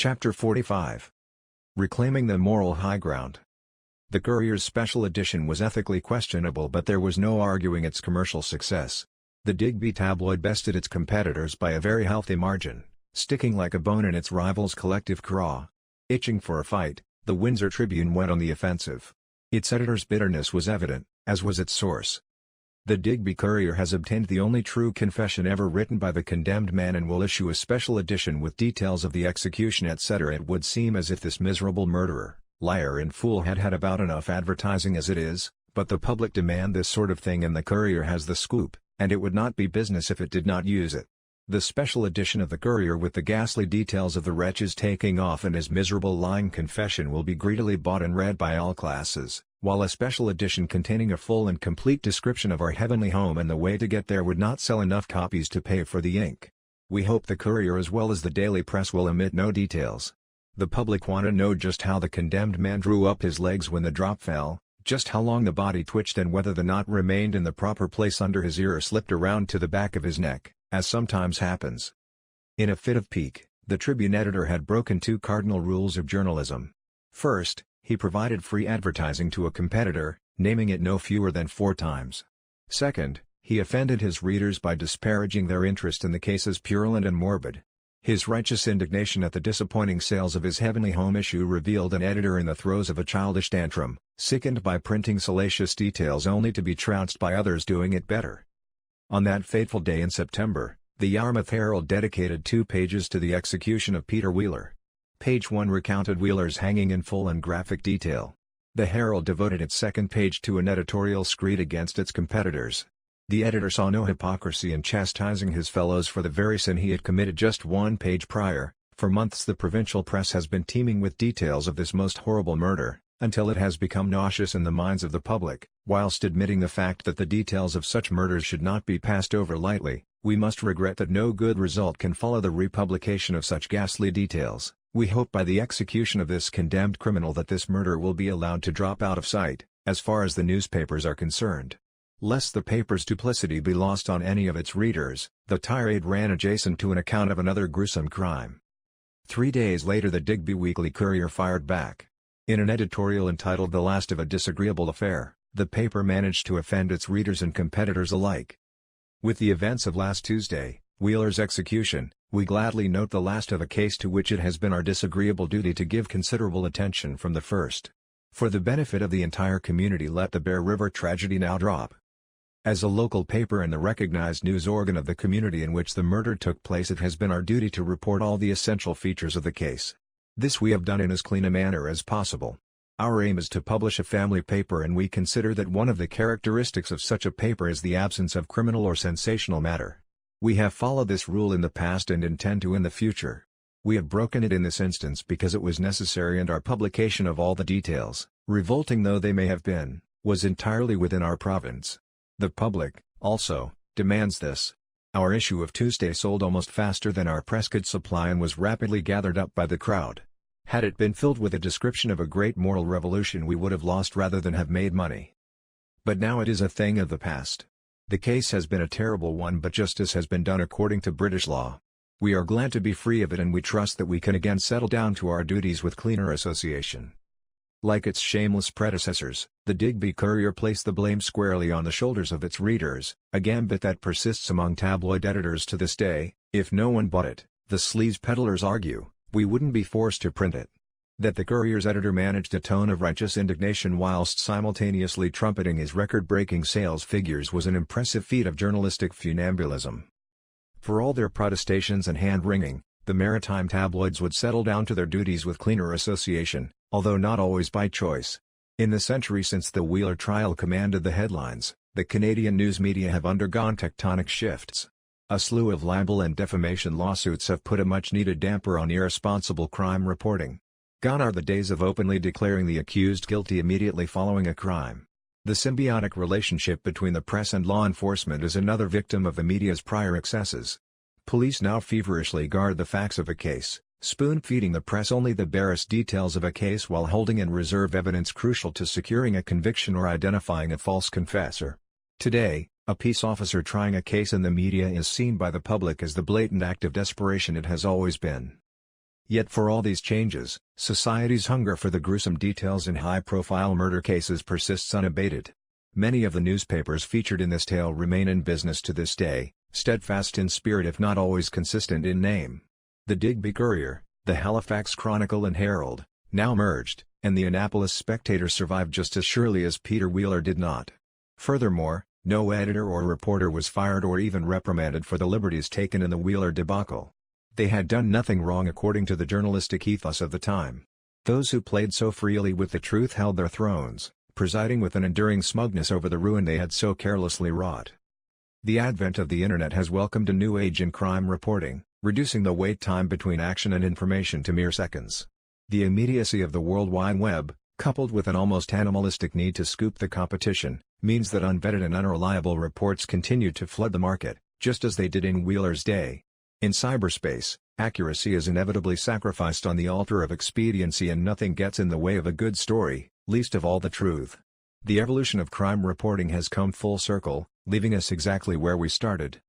Chapter 45. Reclaiming the Moral High Ground. The Courier's special edition was ethically questionable, but there was no arguing its commercial success. The Digby tabloid bested its competitors by a very healthy margin, sticking like a bone in its rival's collective craw. Itching for a fight, the Windsor Tribune went on the offensive. Its editor's bitterness was evident, as was its source. The Digby Courier has obtained the only true confession ever written by the condemned man and will issue a special edition with details of the execution, etc. It would seem as if this miserable murderer, liar and fool had had about enough advertising as it is, but the public demand this sort of thing and the Courier has the scoop, and it would not be business if it did not use it. The special edition of the Courier with the ghastly details of the wretch's taking off and his miserable lying confession will be greedily bought and read by all classes, while a special edition containing a full and complete description of our heavenly home and the way to get there would not sell enough copies to pay for the ink. We hope the Courier as well as the daily press will omit no details. The public want to know just how the condemned man drew up his legs when the drop fell, just how long the body twitched and whether the knot remained in the proper place under his ear or slipped around to the back of his neck, as sometimes happens. In a fit of pique, the Tribune editor had broken two cardinal rules of journalism. First, he provided free advertising to a competitor, naming it no fewer than 4 times. Second, he offended his readers by disparaging their interest in the case as purulent and morbid. His righteous indignation at the disappointing sales of his heavenly home issue revealed an editor in the throes of a childish tantrum, sickened by printing salacious details only to be trounced by others doing it better. On that fateful day in September, the Yarmouth Herald dedicated 2 pages to the execution of Peter Wheeler. Page 1 recounted Wheeler's hanging in full and graphic detail. The Herald devoted its second page to an editorial screed against its competitors. The editor saw no hypocrisy in chastising his fellows for the very sin he had committed just 1 page prior. For months the provincial press has been teeming with details of this most horrible murder, until it has become nauseous in the minds of the public. Whilst admitting the fact that the details of such murders should not be passed over lightly, we must regret that no good result can follow the republication of such ghastly details. We hope by the execution of this condemned criminal that this murder will be allowed to drop out of sight, as far as the newspapers are concerned. Lest the paper's duplicity be lost on any of its readers, the tirade ran adjacent to an account of another gruesome crime. 3 days later the Digby Weekly Courier fired back. In an editorial entitled "The Last of a Disagreeable Affair," the paper managed to offend its readers and competitors alike. With the events of last Tuesday, Wheeler's execution, we gladly note the last of a case to which it has been our disagreeable duty to give considerable attention from the first. For the benefit of the entire community, let the Bear River tragedy now drop. As a local paper and the recognized news organ of the community in which the murder took place, it has been our duty to report all the essential features of the case. This we have done in as clean a manner as possible. Our aim is to publish a family paper, and we consider that one of the characteristics of such a paper is the absence of criminal or sensational matter. We have followed this rule in the past and intend to in the future. We have broken it in this instance because it was necessary, and our publication of all the details, revolting though they may have been, was entirely within our province. The public, also, demands this. Our issue of Tuesday sold almost faster than our press could supply and was rapidly gathered up by the crowd. Had it been filled with a description of a great moral revolution, we would have lost rather than have made money. But now it is a thing of the past. The case has been a terrible one, but justice has been done according to British law. We are glad to be free of it, and we trust that we can again settle down to our duties with cleaner association. Like its shameless predecessors, the Digby Courier placed the blame squarely on the shoulders of its readers, a gambit that persists among tabloid editors to this day. If no one bought it, the sleaze peddlers argue, we wouldn't be forced to print it. That the Courier's editor managed a tone of righteous indignation whilst simultaneously trumpeting his record-breaking sales figures was an impressive feat of journalistic funambulism. For all their protestations and hand-wringing, the maritime tabloids would settle down to their duties with cleaner association, although not always by choice. In the century since the Wheeler trial commanded the headlines, the Canadian news media have undergone tectonic shifts. A slew of libel and defamation lawsuits have put a much-needed damper on irresponsible crime reporting. Gone are the days of openly declaring the accused guilty immediately following a crime. The symbiotic relationship between the press and law enforcement is another victim of the media's prior excesses. Police now feverishly guard the facts of a case, spoon-feeding the press only the barest details of a case while holding in reserve evidence crucial to securing a conviction or identifying a false confessor. Today, a peace officer trying a case in the media is seen by the public as the blatant act of desperation it has always been. Yet for all these changes, society's hunger for the gruesome details in high-profile murder cases persists unabated. Many of the newspapers featured in this tale remain in business to this day, steadfast in spirit if not always consistent in name. The Digby Courier, the Halifax Chronicle and Herald, now merged, and the Annapolis Spectator survived just as surely as Peter Wheeler did not. Furthermore, no editor or reporter was fired or even reprimanded for the liberties taken in the Wheeler debacle. They had done nothing wrong according to the journalistic ethos of the time. Those who played so freely with the truth held their thrones, presiding with an enduring smugness over the ruin they had so carelessly wrought. The advent of the Internet has welcomed a new age in crime reporting, reducing the wait time between action and information to mere seconds. The immediacy of the World Wide Web, coupled with an almost animalistic need to scoop the competition, means that unvetted and unreliable reports continue to flood the market, just as they did in Wheeler's day. In cyberspace, accuracy is inevitably sacrificed on the altar of expediency and nothing gets in the way of a good story, least of all the truth. The evolution of crime reporting has come full circle, leaving us exactly where we started.